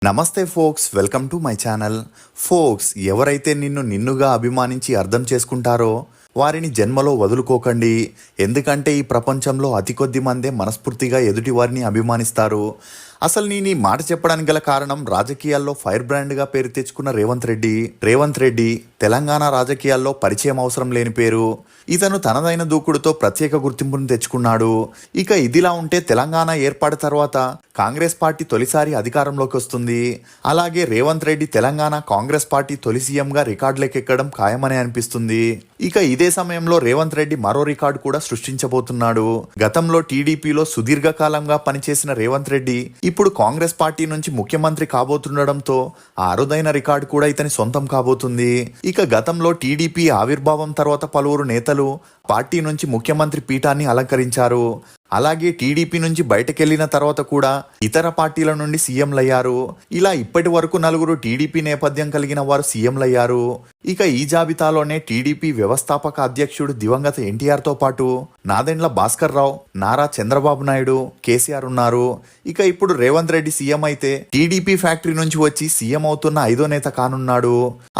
నమస్తే folks, welcome to my channel. Folks, ఎవరైతే నిన్నుగా అభిమానించి అర్థం చేసుకుంటారో వారిని జన్మలో వదులుకోకండి. ఎందుకంటే ఈ ప్రపంచంలో అతి కొద్ది మందే మనస్ఫూర్తిగా ఎదుటి వారిని అభిమానిస్తారు. అసలు నేను ఈ మాట చెప్పడానికి గల కారణం, రాజకీయాల్లో ఫైర్ బ్రాండ్గా పేరు తెచ్చుకున్న రేవంత్ రెడ్డి తెలంగాణ రాజకీయాల్లో పరిచయం అవసరం లేని పేరు. ఇతను తనదైన దూకుడుతో ప్రత్యేక గుర్తింపును తెచ్చుకున్నాడు. ఇక ఇదిలా ఉంటే తెలంగాణ ఏర్పాటు తర్వాత కాంగ్రెస్ పార్టీ తొలిసారి అధికారంలోకి వస్తుంది. అలాగే రేవంత్ రెడ్డి తెలంగాణ కాంగ్రెస్ పార్టీ తొలి సీఎంగా రికార్డులకెక్కడం ఖాయమని అనిపిస్తుంది. ఇక ఇదే సమయంలో రేవంత్ రెడ్డి మరో రికార్డు కూడా సృష్టించబోతున్నాడు. గతంలో టీడీపీలో సుదీర్ఘకాలంగా పనిచేసిన రేవంత్ రెడ్డి ఇప్పుడు కాంగ్రెస్ పార్టీ నుంచి ముఖ్యమంత్రి కాబోతుండడంతో ఆ అరుదైన రికార్డు కూడా ఇతని సొంతం కాబోతుంది. ఇక గతంలో టీడీపీ ఆవిర్భావం తర్వాత పలువురు నేతలు పార్టీ నుంచి ముఖ్యమంత్రి పీఠాన్ని అలంకరించారు. అలాగే టీడీపీ నుంచి బయటకెళ్లిన తర్వాత కూడా ఇతర పార్టీల నుండి సీఎంలయ్యారు. ఇలా ఇప్పటి వరకు నలుగురు టీడీపీ నేపథ్యం కలిగిన వారు సీఎంలయ్యారు. ఇక ఈ జాబితాలోనే టీడీపీ వ్యవస్థాపక అధ్యక్షుడు దివంగత ఎన్టీఆర్తో పాటు నాదెండ్ల భాస్కర్ రావు, నారా చంద్రబాబు నాయుడు, కేసీఆర్ ఉన్నారు. ఇక ఇప్పుడు రేవంత్ రెడ్డి సీఎం అయితే టీడీపీ ఫ్యాక్టరీ నుంచి వచ్చి సీఎం అవుతున్న 5వ నేత కానున్నాడు.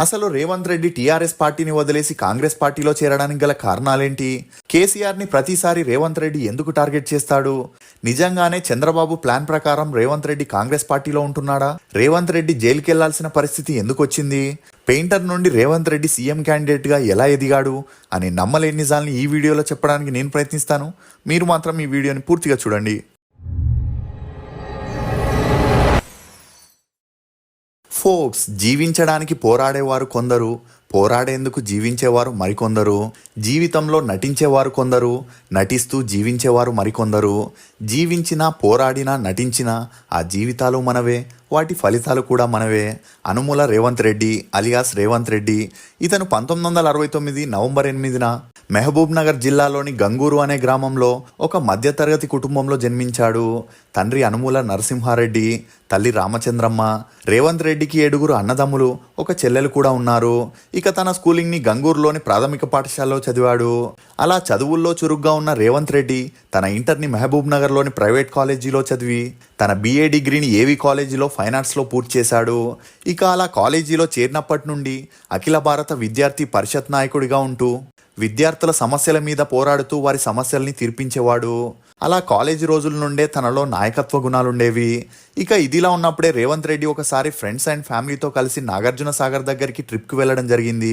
అసలు రేవంత్ రెడ్డి టీఆర్ఎస్ పార్టీని వదిలేసి కాంగ్రెస్ పార్టీలో చేరడానికి గల కారణాలేంటి? కేసీఆర్ ని ప్రతిసారి రేవంత్ రెడ్డి ఎందుకు టార్గెట్ చేస్తాడు? నిజంగానే చంద్రబాబు ప్లాన్ ప్రకారం రేవంత్ రెడ్డి కాంగ్రెస్ పార్టీలో ఉంటున్నాడా? రేవంత్ రెడ్డి జైలుకి వెళ్లాల్సిన పరిస్థితి ఎందుకు వచ్చింది? పెయింటర్ నుండి రేవంత్ రెడ్డి సీఎం క్యాండిడేట్ గా ఎలా ఎదిగాడు అని నమ్మలేని నిజాల్ని ఈ వీడియోలో చెప్పడానికి నేను ప్రయత్నిస్తాను. మీరు మాత్రం ఈ వీడియోని పూర్తిగా చూడండి. ఫోక్స్, జీవించడానికి పోరాడేవారు కొందరు, పోరాడేందుకు జీవించేవారు మరికొందరు. జీవితంలో నటించేవారు కొందరు, నటిస్తూ జీవించేవారు మరికొందరు. జీవించినా, పోరాడినా, నటించినా ఆ జీవితాలు మనవే, వాటి ఫలితాలు కూడా మనవే. అనుముల రేవంత్ రెడ్డి అలియాస్ రేవంత్ రెడ్డి. ఇతను 1969 నవంబర్ 8న మహబూబ్ నగర్ జిల్లాలోని గంగూరు అనే గ్రామంలో ఒక మధ్యతరగతి కుటుంబంలో జన్మించాడు. తండ్రి అనుముల నరసింహారెడ్డి, తల్లి రామచంద్రమ్మ. రేవంత్ రెడ్డికి 7 అన్నదమ్ములు, ఒక చెల్లెలు కూడా ఉన్నారు. ఇక తన స్కూలింగ్ ని గంగూరులోని ప్రాథమిక పాఠశాలలో చదివాడు. అలా చదువుల్లో చురుగ్గా ఉన్న రేవంత్ రెడ్డి తన ఇంటర్ని మహబూబ్ నగర్లోని ప్రైవేట్ కాలేజీలో చదివి తన BA డిగ్రీని ఏవి కాలేజీలో ఫైనాన్స్లో పూర్తి చేశాడు. ఇక అలా కాలేజీలో చేరినప్పటి నుండి అఖిల భారత విద్యార్థి పరిషత్ నాయకుడిగా ఉంటూ విద్యార్థుల సమస్యల మీద పోరాడుతూ వారి సమస్యల్ని తీర్పించేవాడు. అలా కాలేజీ రోజుల నుండే తనలో నాయకత్వ గుణాలుండేవి. ఇక ఇదిలా ఉన్నప్పుడే రేవంత్ రెడ్డి ఒకసారి ఫ్రెండ్స్ అండ్ ఫ్యామిలీతో కలిసి నాగార్జున సాగర్ దగ్గరికి ట్రిప్కి వెళ్ళడం జరిగింది.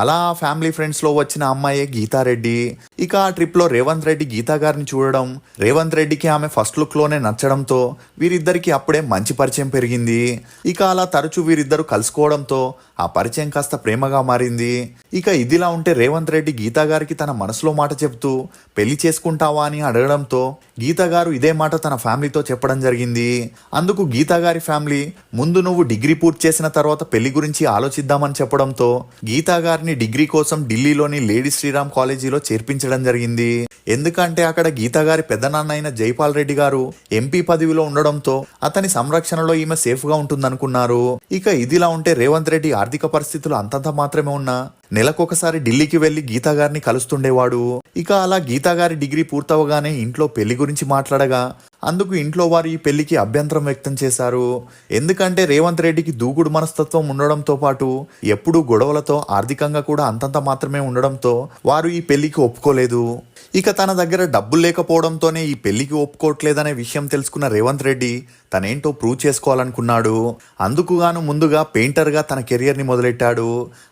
అలా ఆ ఫ్యామిలీ ఫ్రెండ్స్లో వచ్చిన అమ్మాయే గీతారెడ్డి. ఇక ఆ ట్రిప్లో రేవంత్ రెడ్డి గీతా గారిని చూడడం, రేవంత్ రెడ్డికి ఆమె ఫస్ట్ లుక్లోనే నచ్చడంతో వీరిద్దరికి అప్పుడే మంచి పరిచయం పెరిగింది. ఇక అలా తరచూ వీరిద్దరు కలుసుకోవడంతో ఆ పరిచయం కాస్త ప్రేమగా మారింది. ఇక ఇదిలా ఉంటే రేవంత్ రెడ్డి గీతా గారికి తన మనసులో మాట చెప్తూ పెళ్లి చేసుకుంటావా అని అడగడంతో గీతా గారు ఇదే మాట తన ఫ్యామిలీతో చెప్పడం జరిగింది. అందుకు గీతా గారి ఫ్యామిలీ, ముందు నువ్వు డిగ్రీ పూర్తి చేసిన తర్వాత పెళ్లి గురించి ఆలోచిద్దామని చెప్పడంతో గీతా గారిని డిగ్రీ కోసం ఢిల్లీలోని లేడీ శ్రీరామ్ కాలేజీలో చేర్పించడం జరిగింది. ఎందుకంటే అక్కడ గీతా గారి పెద్దనాన్న అయిన జైపాల్ రెడ్డి గారు MP పదవిలో ఉండడంతో అతని సంరక్షణలో ఈమె సేఫ్ గా ఉంటుందనుకున్నారు. ఇక ఇదిలా ఉంటే రేవంత్ రెడ్డి ఆర్థిక పరిస్థితులు అంతంత మాత్రమే ఉన్నా నెలకొకసారి ఢిల్లీకి వెళ్లి గీతా గారిని కలుస్తుండేవాడు. ఇక అలా గీతా గారి డిగ్రీ పూర్తవగానే ఇంట్లో పెళ్లి గురించి మాట్లాడగా అందుకు ఇంట్లో వారు ఈ పెళ్లికి అభ్యంతరం వ్యక్తం చేశారు. ఎందుకంటే రేవంత్ రెడ్డికి దూకుడు మనస్తత్వం ఉండడంతో పాటు ఎప్పుడూ గొడవలతో ఆర్థికంగా కూడా అంతంత మాత్రమే ఉండడంతో వారు ఈ పెళ్లికి ఒప్పుకోలేదు. ఇక తన దగ్గర డబ్బులు లేకపోవడంతోనే ఈ పెళ్లికి ఒప్పుకోవట్లేదనే విషయం తెలుసుకున్న రేవంత్ రెడ్డి తనేంటో ప్రూవ్ చేసుకోవాలనుకున్నాడు. అందుకుగాను ముందుగా పెయింటర్గా తన కెరియర్ని మొదలెట్టాడు.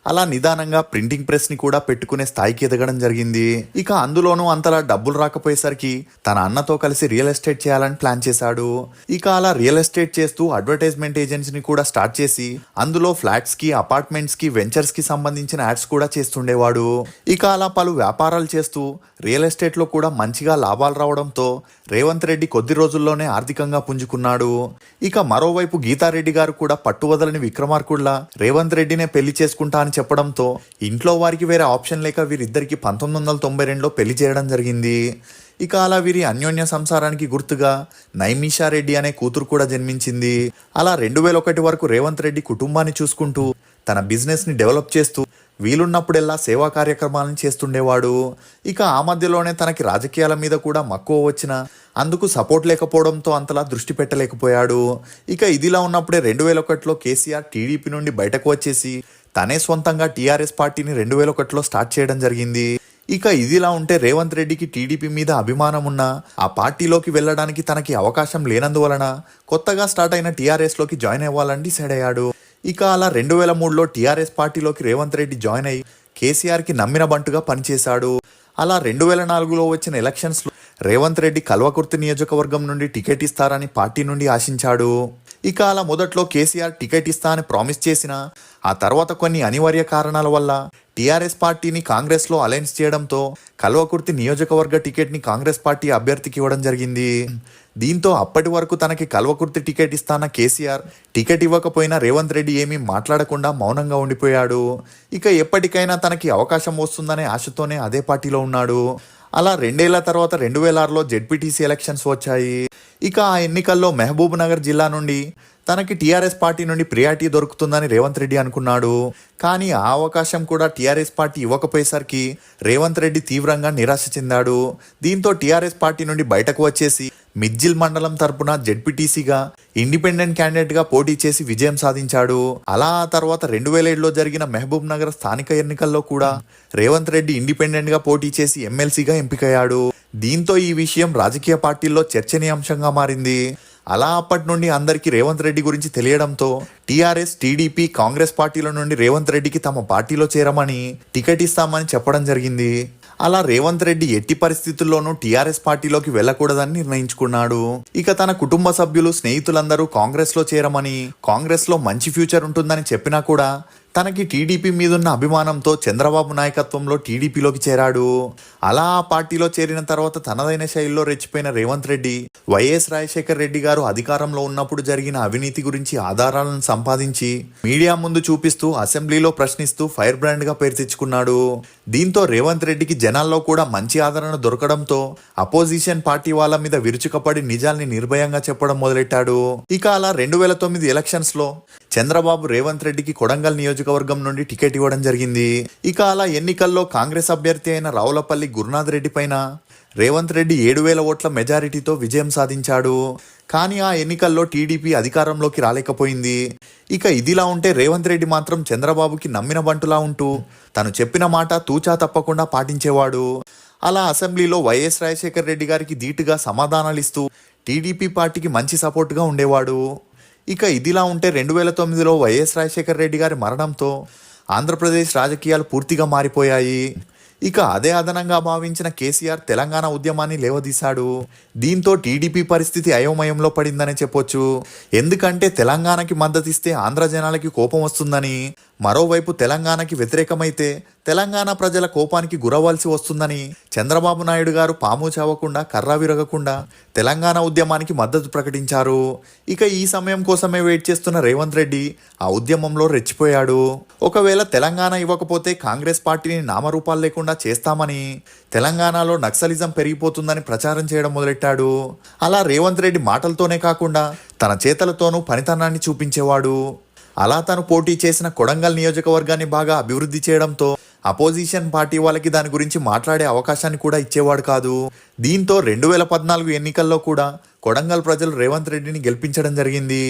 అలా నిదానంగా ప్రింటింగ్ ప్రెస్ ని కూడా పెట్టుకునే స్థాయికి ఎదగడం జరిగింది. ఇక అందులోనూ అంతలా డబ్బులు రాకపోయేసరికి తన అన్నతో కలిసి రియల్ ఎస్టేట్ చేయాలని ప్లాన్ చేశాడు. ఇక అలా రియల్ ఎస్టేట్ చేస్తూ అడ్వర్టైజ్మెంట్ ఏజెన్సీని కూడా స్టార్ట్ చేసి అందులో ఫ్లాట్స్ కి, అపార్ట్మెంట్స్ కి, వెంచర్స్ కి సంబంధించిన యాడ్స్ కూడా చేస్తుండేవాడు. ఇక అలా పలు వ్యాపారాలు చేస్తూ రియల్ ఎస్టేట్ లో కూడా మంచిగా లాభాలు రావడంతో రేవంత్ రెడ్డి కొద్ది రోజుల్లోనే ఆర్థికంగా పుంజుకున్నాడు. ఇక మరోవైపు గీతారెడ్డి గారు కూడా పట్టువదలని విక్రమార్కుడిలా రేవంత్ రెడ్డినే పెళ్లి చేసుకుంటా అని చెప్పడంతో ఇంట్లో వారికి వేరే ఆప్షన్ లేక వీరిద్దరికి 1992లో పెళ్లి చేయడం జరిగింది. ఇక అలా వీరి అన్యోన్య సంసారానికి గుర్తుగా నైమిషా రెడ్డి అనే కూతురు కూడా జన్మించింది. అలా 2001 వరకు రేవంత్ రెడ్డి కుటుంబాన్ని చూసుకుంటూ తన బిజినెస్ ని డెవలప్ చేస్తూ వీలున్నప్పుడెల్లా సేవా కార్యక్రమాలను చేస్తుండేవాడు. ఇక ఆ మధ్యలోనే తనకి రాజకీయాల మీద కూడా మక్కువ వచ్చిన అందుకు సపోర్ట్ లేకపోవడంతో అంతలా దృష్టి పెట్టలేకపోయాడు. ఇక ఇదిలా ఉన్నప్పుడే 2001లో కేసీఆర్ టీడీపీ నుండి బయటకు వచ్చేసి తనే సొంతంగా టీఆర్ఎస్ పార్టీని 2001లో స్టార్ట్ చేయడం జరిగింది. ఇక ఇదిలా ఉంటే రేవంత్ రెడ్డికి టీడీపీ మీద అభిమానం ఉన్నా ఆ పార్టీలోకి వెళ్ళడానికి తనకి అవకాశం లేనందువలన కొత్తగా స్టార్ట్ అయిన టీఆర్ఎస్లోకి జాయిన్ అవ్వాలని డిసైడ్ అయ్యాడు. ఇక అలా 2003లో టీఆర్ఎస్ పార్టీలోకి రేవంత్ రెడ్డి జాయిన్ అయ్యి కేసీఆర్కి నమ్మిన బంటుగా పనిచేశాడు. అలా 2004లో వచ్చిన ఎలక్షన్స్లో రేవంత్ రెడ్డి కల్వకుర్తి నియోజకవర్గం నుండి టికెట్ ఇస్తారని పార్టీ నుండి ఆశించాడు. ఇక అలా మొదట్లో కేసీఆర్ టికెట్ ఇస్తా అని ప్రామిస్ చేసినా ఆ తర్వాత కొన్ని అనివార్య కారణాల వల్ల టీఆర్ఎస్ పార్టీని కాంగ్రెస్లో అలయన్స్ చేయడంతో కల్వకుర్తి నియోజకవర్గ టికెట్ని కాంగ్రెస్ పార్టీ అభ్యర్థికి ఇవ్వడం జరిగింది. దీంతో అప్పటి వరకు తనకి కల్వకుర్తి టికెట్ ఇస్తాన కేసీఆర్ టికెట్ ఇవ్వకపోయినా రేవంత్ రెడ్డి ఏమీ మాట్లాడకుండా మౌనంగా ఉండిపోయాడు. ఇక ఎప్పటికైనా తనకి అవకాశం వస్తుందనే ఆశతోనే అదే పార్టీలో ఉన్నాడు. అలా 2 ఏళ్ల తర్వాత 2006లో జెడ్పీటీసీ ఎలక్షన్స్ వచ్చాయి. ఇక ఆ ఎన్నికల్లో మహబూబ్ నగర్ జిల్లా నుండి తనకి టీఆర్ఎస్ పార్టీ నుండి ప్రియారిటీ దొరుకుతుందని రేవంత్ రెడ్డి అనుకున్నాడు. కానీ ఆ అవకాశం కూడా టీఆర్ఎస్ పార్టీ ఇవ్వకపోయేసరికి రేవంత్ రెడ్డి తీవ్రంగా నిరాశ చెందాడు. దీంతో టీఆర్ఎస్ పార్టీ నుండి బయటకు వచ్చేసి మిడ్జిల్ మండలం తరపున జెడ్పీటీసీగా ఇండిపెండెంట్ క్యాండిడేట్గా పోటీ చేసి విజయం సాధించాడు. అలా ఆ తర్వాత 2007లో జరిగిన మహబూబ్ నగర్ స్థానిక ఎన్నికల్లో కూడా రేవంత్ రెడ్డి ఇండిపెండెంట్గా పోటీ చేసి ఎమ్మెల్సీగా ఎంపికయ్యాడు. దీంతో ఈ విషయం రాజకీయ పార్టీల్లో చర్చనీయాంశంగా మారింది. అలా అప్పటి నుండి అందరికీ రేవంత్ రెడ్డి గురించి తెలియడంతో టీఆర్ఎస్, టీడీపీ, కాంగ్రెస్ పార్టీల నుండి రేవంత్ రెడ్డికి తమ పార్టీలో చేరమని టికెట్ ఇస్తామని చెప్పడం జరిగింది. అలా రేవంత్ రెడ్డి ఎట్టి పరిస్థితుల్లోనూ టీఆర్ఎస్ పార్టీలోకి వెళ్ళకూడదని నిర్ణయించుకున్నాడు. ఇక తన కుటుంబ సభ్యులు, స్నేహితులందరూ కాంగ్రెస్లో చేరమని, కాంగ్రెస్లో మంచి ఫ్యూచర్ ఉంటుందని చెప్పినా కూడా తనకి టీడీపీ మీదున్న అభిమానంతో చంద్రబాబు నాయకత్వంలో టీడీపీలోకి చేరాడు. అలా ఆ పార్టీలో చేరిన తర్వాత తనదైన శైలిలో రెచ్చిపోయిన రేవంత్ రెడ్డి వైఎస్ రాజశేఖర్ రెడ్డి గారు అధికారంలో ఉన్నప్పుడు జరిగిన అవినీతి గురించి ఆధారాలను సంపాదించి మీడియా ముందు చూపిస్తూ అసెంబ్లీలో ప్రశ్నిస్తూ ఫైర్ బ్రాండ్ గా పేరు తెచ్చుకున్నాడు. దీంతో రేవంత్ రెడ్డికి జనాల్లో కూడా మంచి ఆదరణ దొరకడంతో అపోజిషన్ పార్టీ వాళ్ళ మీద విరుచుకపడి నిజాల్ని నిర్భయంగా చెప్పడం మొదలెట్టాడు. ఇక అలా 2009 ఎలక్షన్స్ లో చంద్రబాబు రేవంత్ రెడ్డికి కొడంగల్ నియోజకవర్గం నుండి టికెట్ ఇవ్వడం జరిగింది. ఇక అలా ఎన్నికల్లో కాంగ్రెస్ అభ్యర్థి అయిన రావులపల్లి గురునాథ్ రెడ్డి పైన రేవంత్ రెడ్డి 7,000 ఓట్ల మెజారిటీతో విజయం సాధించాడు. కానీ ఆ ఎన్నికల్లో టీడీపీ అధికారంలోకి రాలేకపోయింది. ఇక ఇదిలా ఉంటే రేవంత్ రెడ్డి మాత్రం చంద్రబాబుకి నమ్మిన బంటులా ఉంటూ తను చెప్పిన మాట తూచా తప్పకుండా పాటించేవాడు. అలా అసెంబ్లీలో వైఎస్ రాజశేఖర్ రెడ్డి గారికి ధీటుగా సమాధానాలు ఇస్తూ టీడీపీ పార్టీకి మంచి సపోర్ట్గా ఉండేవాడు. ఇక ఇదిలా ఉంటే 2009లో వైఎస్ రాజశేఖర్ రెడ్డి గారి మరణంతో ఆంధ్రప్రదేశ్ రాజకీయాలు పూర్తిగా మారిపోయాయి. ఇక అదే అదనంగా భావించిన కేసీఆర్ తెలంగాణ ఉద్యమాన్ని లేవదీశాడు. దీంతో టీడీపీ పరిస్థితి అయోమయంలో పడిందనే చెప్పొచ్చు. ఎందుకంటే తెలంగాణకి మద్దతిస్తే ఆంధ్ర జనాలకి కోపం వస్తుందని, మరోవైపు తెలంగాణకి వ్యతిరేకమైతే తెలంగాణ ప్రజల కోపానికి గురవలసి వస్తుందని చంద్రబాబు నాయుడు గారు పాము చావకుండా కర్ర విరగకుండా తెలంగాణ ఉద్యమానికి మద్దతు ప్రకటించారు. ఇక ఈ సమయం కోసమే వెయిట్ చేస్తున్న రేవంత్ రెడ్డి ఆ ఉద్యమంలో రెచ్చిపోయాడు. ఒకవేళ తెలంగాణ ఇవ్వకపోతే కాంగ్రెస్ పార్టీని నామరూపాలు లేకుండా చేస్తామని, తెలంగాణలో నక్సలిజం పెరిగిపోతుందని ప్రచారం చేయడం మొదలెట్టాడు. అలా రేవంత్ రెడ్డి మాటలతోనే కాకుండా తన చేతలతోనూ పనితనాన్ని చూపించేవాడు. అలా తను పోటీ చేసిన కొడంగల్ నియోజకవర్గాన్ని బాగా అభివృద్ధి చేయడంతో అపోజిషన్ పార్టీ వాళ్ళకి దాని గురించి మాట్లాడే అవకాశాన్ని కూడా ఇచ్చేవాడు కాదు. దీంతో 2014 ఎన్నికల్లో కూడా కొడంగల్ ప్రజలు రేవంత్ రెడ్డిని గెలిపించడం జరిగింది.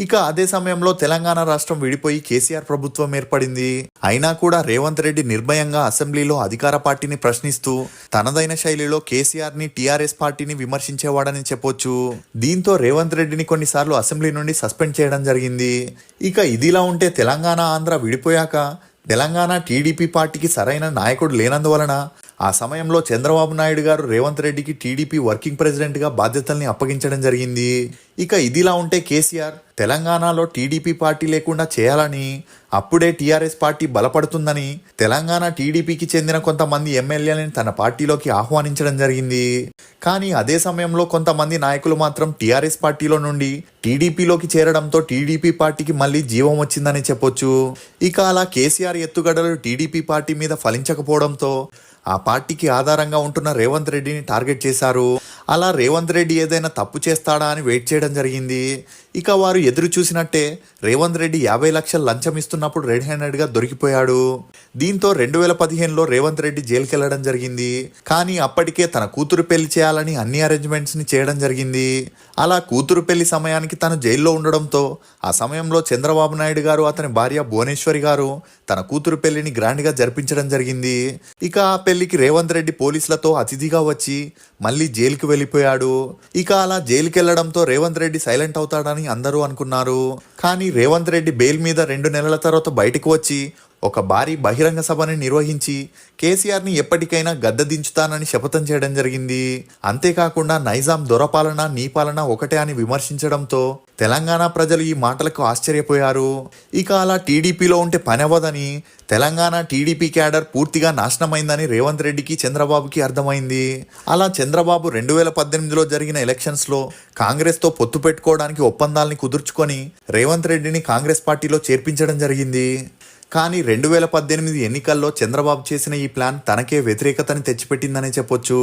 ఇక అదే సమయంలో తెలంగాణ రాష్ట్రం విడిపోయి కేసీఆర్ ప్రభుత్వం ఏర్పడింది. అయినా కూడా రేవంత్ రెడ్డి నిర్భయంగా అసెంబ్లీలో అధికార పార్టీని ప్రశ్నిస్తూ తనదైన శైలిలో కేసీఆర్ ని, టీఆర్ఎస్ పార్టీని విమర్శించేవాడని చెప్పొచ్చు. దీంతో రేవంత్ రెడ్డిని కొన్నిసార్లు అసెంబ్లీ నుండి సస్పెండ్ చేయడం జరిగింది. ఇక ఇదిలా ఉంటే తెలంగాణ, ఆంధ్ర విడిపోయాక తెలంగాణ టీడీపీ పార్టీకి సరైన నాయకుడు లేనందువలన ఆ సమయంలో చంద్రబాబు నాయుడు గారు రేవంత్ రెడ్డికి టీడీపీ వర్కింగ్ ప్రెసిడెంట్గా బాధ్యతల్ని అప్పగించడం జరిగింది. ఇక ఇదిలా ఉంటే కేసీఆర్ తెలంగాణలో టీడీపీ పార్టీ లేకుండా చేయాలని, అప్పుడే టీఆర్ఎస్ పార్టీ బలపడుతుందని తెలంగాణ టీడీపీకి చెందిన కొంతమంది ఎమ్మెల్యేలను తన పార్టీలోకి ఆహ్వానించడం జరిగింది. కానీ అదే సమయంలో కొంతమంది నాయకులు మాత్రం టీఆర్ఎస్ పార్టీలో నుండి టీడీపీలోకి చేరడంతో టీడీపీ పార్టీకి మళ్ళీ జీవం వచ్చిందని చెప్పొచ్చు. ఇక అలా కేసీఆర్ ఎత్తుగడలు టీడీపీ పార్టీ మీద ఫలించకపోవడంతో ఆ పార్టీకి ఆధారంగా ఉంటున్న రేవంత్ రెడ్డిని టార్గెట్ చేశారు. అలా రేవంత్ రెడ్డి ఏదైనా తప్పు చేస్తాడా అని వెయిట్ చేయడం జరిగింది. ఇక వారు ఎదురు చూసినట్టే రేవంత్ రెడ్డి 50 లక్షలు లంచం ఇస్తున్నప్పుడు రెడ్ హ్యాండెడ్గా దొరికిపోయాడు. దీంతో 2015లో రేవంత్ రెడ్డి జైలుకి వెళ్ళడం జరిగింది. కానీ అప్పటికే తన కూతురు పెళ్లి చేయాలని అన్ని అరేంజ్మెంట్స్ని చేయడం జరిగింది. అలా కూతురు పెళ్లి సమయానికి తను జైల్లో ఉండడంతో ఆ సమయంలో చంద్రబాబు నాయుడు గారు అతని భార్య భువనేశ్వరి గారు తన కూతురు పెళ్లిని గ్రాండ్గా జరిపించడం జరిగింది. ఇక ఆ పెళ్లికి రేవంత్ రెడ్డి పోలీసులతో అతిథిగా వచ్చి మళ్ళీ జైలుకి వెళ్ళిపోయాడు. ఇక అలా జైలుకి వెళ్లడంతో రేవంత్ రెడ్డి సైలెంట్ అవుతాడని అందరూ అనుకున్నారు. కానీ రేవంత్ రెడ్డి బెయిల్ మీద 2 నెలల తర్వాత బయటకు వచ్చి ఒక భారీ బహిరంగ సభని నిర్వహించి కేసీఆర్ని ఎప్పటికైనా గద్దె దించుతానని శపథం చేయడం జరిగింది. అంతేకాకుండా నైజాం దొరపాలన నీ పాలన ఒకటే అని విమర్శించడంతో తెలంగాణ ప్రజలు ఈ మాటలకు ఆశ్చర్యపోయారు. ఇక అలా టీడీపీలో ఉంటే పని అవ్వదని, తెలంగాణ టీడీపీ క్యాడర్ పూర్తిగా నాశనమైందని రేవంత్ రెడ్డికి చంద్రబాబుకి అర్థమైంది. అలా చంద్రబాబు 2018లో జరిగిన ఎలక్షన్స్లో కాంగ్రెస్తో పొత్తు పెట్టుకోవడానికి ఒప్పందాల్ని కుదుర్చుకొని రేవంత్ రెడ్డిని కాంగ్రెస్ పార్టీలో చేర్పించడం జరిగింది. కానీ 2018 ఎన్నికల్లో చంద్రబాబు చేసిన ఈ ప్లాన్ తనకే వ్యతిరేకతని తెచ్చిపెట్టిందనే చెప్పొచ్చు.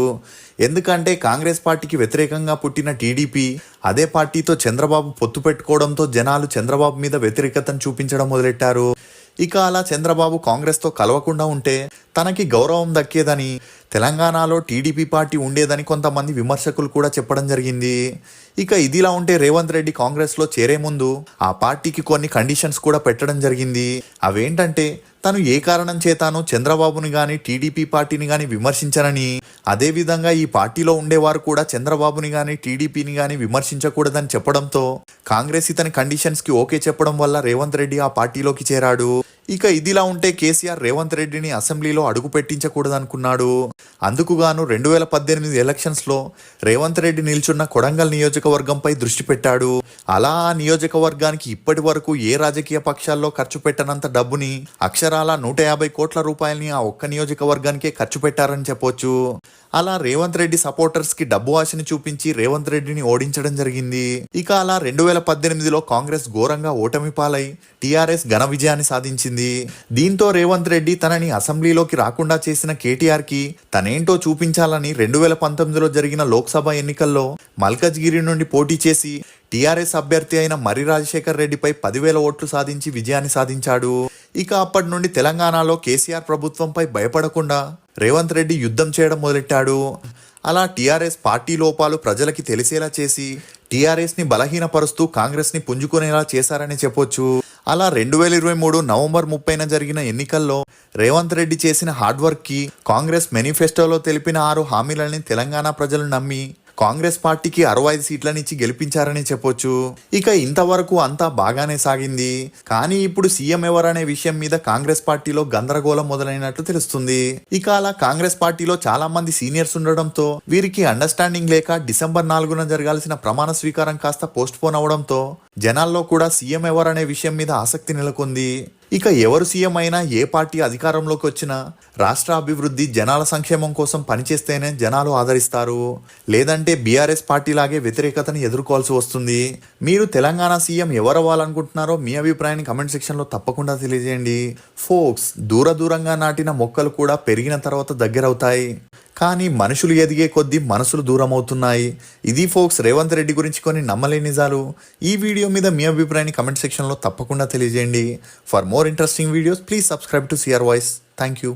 ఎందుకంటే కాంగ్రెస్ పార్టీకి వ్యతిరేకంగా పుట్టిన టీడీపీ అదే పార్టీతో చంద్రబాబు పొత్తు పెట్టుకోవడంతో జనాలు చంద్రబాబు మీద వ్యతిరేకతను చూపించడం మొదలెట్టారు. ఇక అలా చంద్రబాబు కాంగ్రెస్తో కలవకుండా ఉంటే తనకి గౌరవం దక్కేదని, తెలంగాణలో టీడీపీ పార్టీ ఉండేదని కొంతమంది విమర్శకులు కూడా చెప్పడం జరిగింది. ఇక ఇదిలా ఉంటే రేవంత్ రెడ్డి కాంగ్రెస్లో చేరే ముందు ఆ పార్టీకి కొన్ని కండిషన్స్ కూడా పెట్టడం జరిగింది. అవేంటంటే తను ఏ కారణం చేతాను చంద్రబాబుని కానీ టీడీపీ పార్టీని కానీ విమర్శించనని, అదేవిధంగా ఈ పార్టీలో ఉండేవారు కూడా చంద్రబాబుని కానీ టీడీపీని కానీ విమర్శించకూడదని చెప్పడంతో కాంగ్రెస్ ఇతని కండిషన్స్కి ఓకే చెప్పడం వల్ల రేవంత్ రెడ్డి ఆ పార్టీలోకి చేరాడు. ఇక ఇదిలా ఉంటే కేసీఆర్ రేవంత్ రెడ్డిని అసెంబ్లీలో అడుగు పెట్టించకూడదనుకున్నాడు. అందుకుగాను 2018 ఎలక్షన్స్లో రేవంత్ రెడ్డి నిల్చున్న కొడంగల్ నియోజకవర్గంపై దృష్టి పెట్టాడు. అలా ఆ నియోజకవర్గానికి ఇప్పటి వరకు ఏ రాజకీయ పక్షాల్లో ఖర్చు పెట్టనంత డబ్బుని, అక్షరాల 150 కోట్ల రూపాయలని ఆ ఒక్క నియోజకవర్గానికే ఖర్చు పెట్టారని చెప్పొచ్చు. అలా రేవంత్ రెడ్డి సపోర్టర్స్ కి డబ్బు ఆశని చూపించి రేవంత్ రెడ్డిని ఓడించడం జరిగింది. ఇక అలా 2018లో కాంగ్రెస్ ఘోరంగా ఓటమి పాలై టీఆర్ఎస్ ఘన విజయాన్ని సాధించింది. దీంతో రేవంత్ రెడ్డి తనని అసెంబ్లీలోకి రాకుండా చేసిన కేటీఆర్ కి తనేంటో చూపించాలని 2019లో జరిగిన లోక్సభ ఎన్నికల్లో మల్కజ్గిరి నుండి పోటీ చేసి టీఆర్ఎస్ అభ్యర్థి అయిన మర్రి రాజశేఖర్ రెడ్డిపై 10,000 ఓట్లు సాధించి విజయాన్ని సాధించాడు. ఇక అప్పటి నుండి తెలంగాణలో కేసీఆర్ ప్రభుత్వంపై భయపడకుండా రేవంత్ రెడ్డి యుద్ధం చేయడం మొదలెట్టాడు. అలా టీఆర్ఎస్ పార్టీ లోపాలు ప్రజలకి తెలిసేలా చేసి టీఆర్ఎస్ని బలహీనపరుస్తూ కాంగ్రెస్ని పుంజుకునేలా చేశారని చెప్పొచ్చు. అలా 2023 నవంబర్ 30న జరిగిన ఎన్నికల్లో రేవంత్ రెడ్డి చేసిన హార్డ్ వర్క్ కి, కాంగ్రెస్ మేనిఫెస్టోలో తెలిపిన 6 హామీలని తెలంగాణ ప్రజలు నమ్మి కాంగ్రెస్ పార్టీకి 65 సీట్లనిచ్చి గెలిపించారని చెప్పొచ్చు. ఇక ఇంతవరకు అంతా బాగానే సాగింది. కానీ ఇప్పుడు సీఎం ఎవరనే విషయం మీద కాంగ్రెస్ పార్టీలో గందరగోళం మొదలైనట్లు తెలుస్తుంది. ఇక అలా కాంగ్రెస్ పార్టీలో చాలా మంది సీనియర్స్ ఉండడంతో వీరికి అండర్స్టాండింగ్ లేక డిసెంబర్ 4న జరగాల్సిన ప్రమాణ స్వీకారం కాస్త పోస్ట్ పోన్ అవడంతో జనాల్లో కూడా సీఎం ఎవరనే విషయం మీద ఆసక్తి నెలకొంది. ఇక ఎవరు సీఎం అయినా, ఏ పార్టీ అధికారంలోకి వచ్చినా రాష్ట్ర అభివృద్ధి, జనాల సంక్షేమం కోసం పనిచేస్తేనే జనాలు ఆదరిస్తారు. లేదంటే బీఆర్ఎస్ పార్టీ లాగే వ్యతిరేకతను ఎదుర్కోవాల్సి వస్తుంది. మీరు తెలంగాణ సీఎం ఎవరు అవ్వాలనుకుంటున్నారో మీ అభిప్రాయాన్ని కమెంట్ సెక్షన్లో తప్పకుండా తెలియజేయండి. ఫోక్స్, దూరంగా నాటిన మొక్కలు కూడా పెరిగిన తర్వాత దగ్గరవుతాయి. కానీ మనుషులు ఎదిగే కొద్దీ మనసులు దూరం అవుతున్నాయి. ఇది ఫోక్స్ రేవంత్ రెడ్డి గురించి కొన్ని నమ్మలేని నిజాలు. ఈ వీడియో మీద మీ అభిప్రాయాన్ని కమెంట్ సెక్షన్లో తప్పకుండా తెలియజేయండి. For more interesting videos please subscribe to CR voice. Thank you.